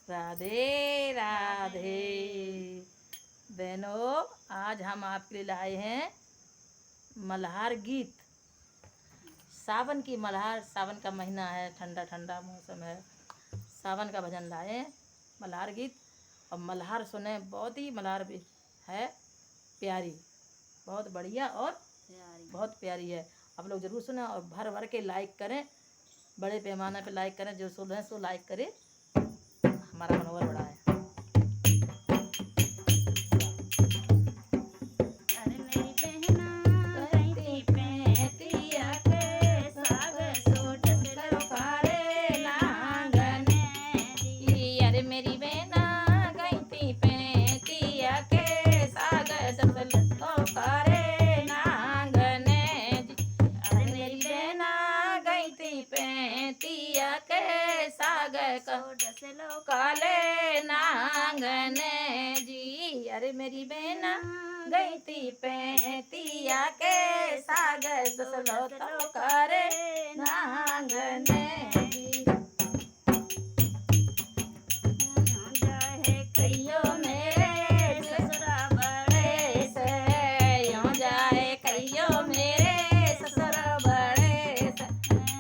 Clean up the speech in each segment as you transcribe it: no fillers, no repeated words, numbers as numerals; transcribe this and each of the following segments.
राधे राधे। बहनों, आज हम आपके लिए लाए हैं मल्हार गीत। सावन की मल्हार, सावन का महीना है, ठंडा ठंडा मौसम है, सावन का भजन लाए हैं, मल्हार गीत। और मल्हार सुने, बहुत ही मल्हार भी है प्यारी, बहुत बढ़िया और बहुत प्यारी है। आप लोग ज़रूर सुने और भर भर के लाइक करें, बड़े पैमाने पे लाइक करें। जो सुन रहे हैं सो लाइक करें, हमारा मनोबल बढ़ा है। काले नांगने जी, अरे मेरी बहना गई थी पैतिया के साग ससलो तो करे नांगने जी। जाए कहियो मेरे ससुरा बड़े से, यूं जाए कहियो मेरे ससुरा बड़े से।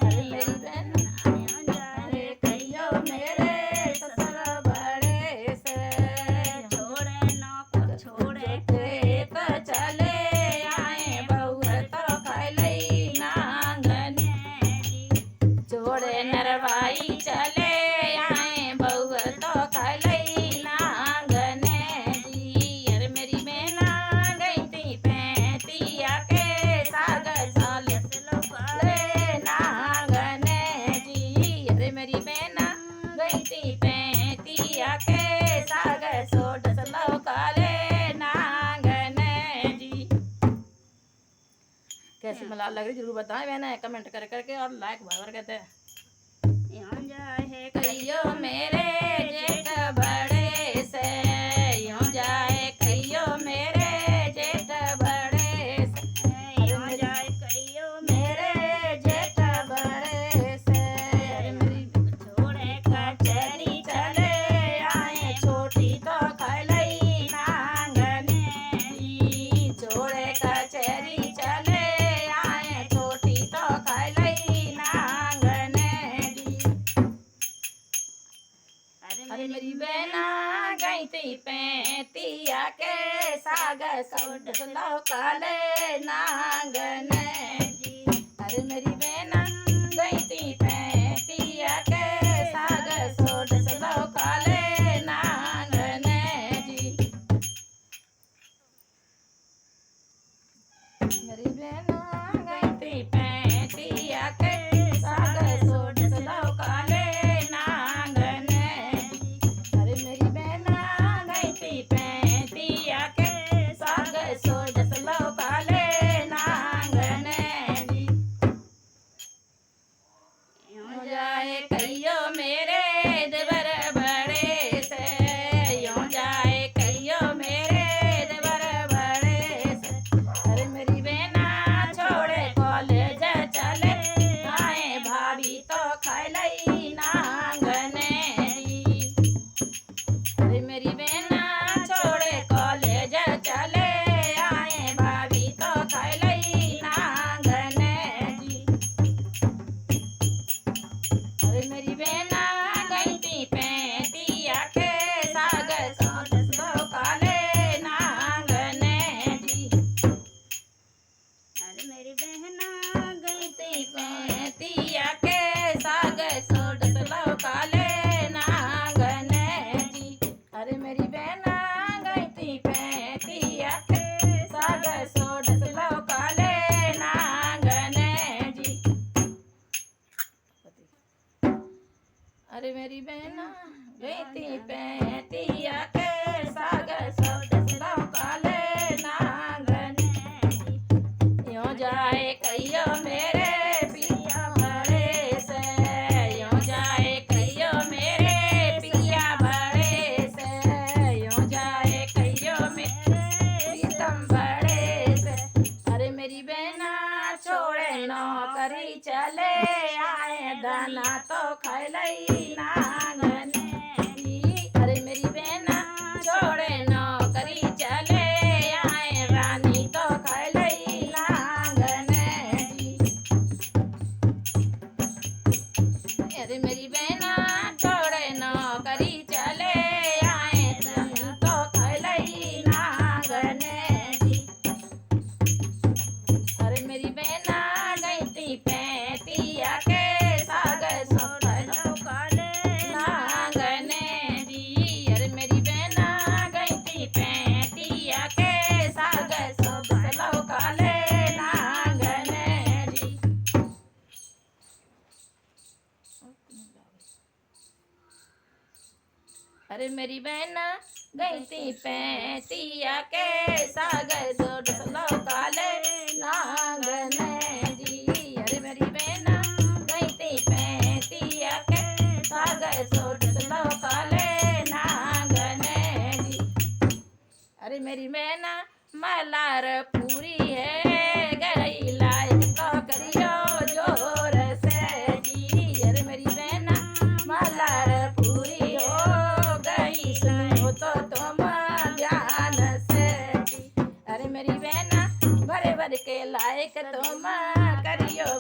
अरे मेरी बहना यूं जाए कहियो मेरे ससुरा बड़े से। छोड़े नौकर छोड़े के तो चले आए, बहुआ तो खैलई नांगने जी। छोड़े नरवाई चले आए, बहुआ तो खैलई नांगने जी। अरे मेरी बहना गई थी पैतिया के साग साले ले नांगने जी। अरे मेरी बहना गई थी पैतिया के साग सोड सलो काले नांगने जी। कैसी मलाल लग रही जरूर बताएं बहना, कमेंट कर करके और लाइक भर भर कहते हैं। यूं जाए कहियो मेरे जेठ बड़े से, यूं जाए कहियो मेरे जेठ बड़े से। यूं जाए कहियो मेरे जेठ बड़े से। अरे मेरी छोड़े कचहरी चले आए, छोटी तो खैलई नांगने जी। छोड़े कचहरी चले आए, छोटी तो खैलई नांगने जी। अरे मेरी बहना गई थी पैतिया के साग सोड सलो काले नांगने जी। अरे मेरी बहना गई थी पैतिया के साग सोड सलो काले नांगने जी। मेरी बहना गई थी पैतिया के साग सोड सलो काले नांगने जी। अरे मेरी बहना गई थी पैतिया के साग सोड सलो काले नांगने जी। यूं जाए कहियो मेरे देवर बड़े से, यूं जाए कहियो मेरे देवर बड़े से। अरे मेरी बहना छोड़े कॉलेज चले आए, भाभी तो खैलई नांगने जी। अरे मेरी बहना छोड़े कॉलेज चले आए, भाभी तो खैलई नांगने जी। अरे मेरी बहना गई थी पैतिया के साग सोड सलो काले नांगने जी। अरे मेरी बहना गई थी पैतिया के साग सोड सलो काले नांगने जी। अरे मेरी बहना गई थी पैतिया के साग सोड सलो काले नांगने जी। अरे मेरी बहना गई थी पैतिया के साग सोड सलो काले नांगने जी। यूं जाए कहियो मेरे पिया बड़े से, यूं जाए कहियो मेरे पिया बड़े से। यूं जाए कहियो मेरे प्रीतम बड़े से। अरे मेरी बहना छोड़े नौकरी चले आए, दाना तो खैलई नांगने जी। अरे मेरी बहना गई थी पैतिया के सागर जोड़ सलो काले नांगन जी। अरे मेरी बहना गई थी पैतिया के सागर जोड़ सलो काले नांगन जी। अरे मेरी बहना मलार पूरी है गई लायक तो करियो जोर से जी। अरे मेरी बहना मलार पूरी हो गई सुनो तो तुम ध्यान से जी। अरे मेरी बहना भरे भर के लायक तुम करियो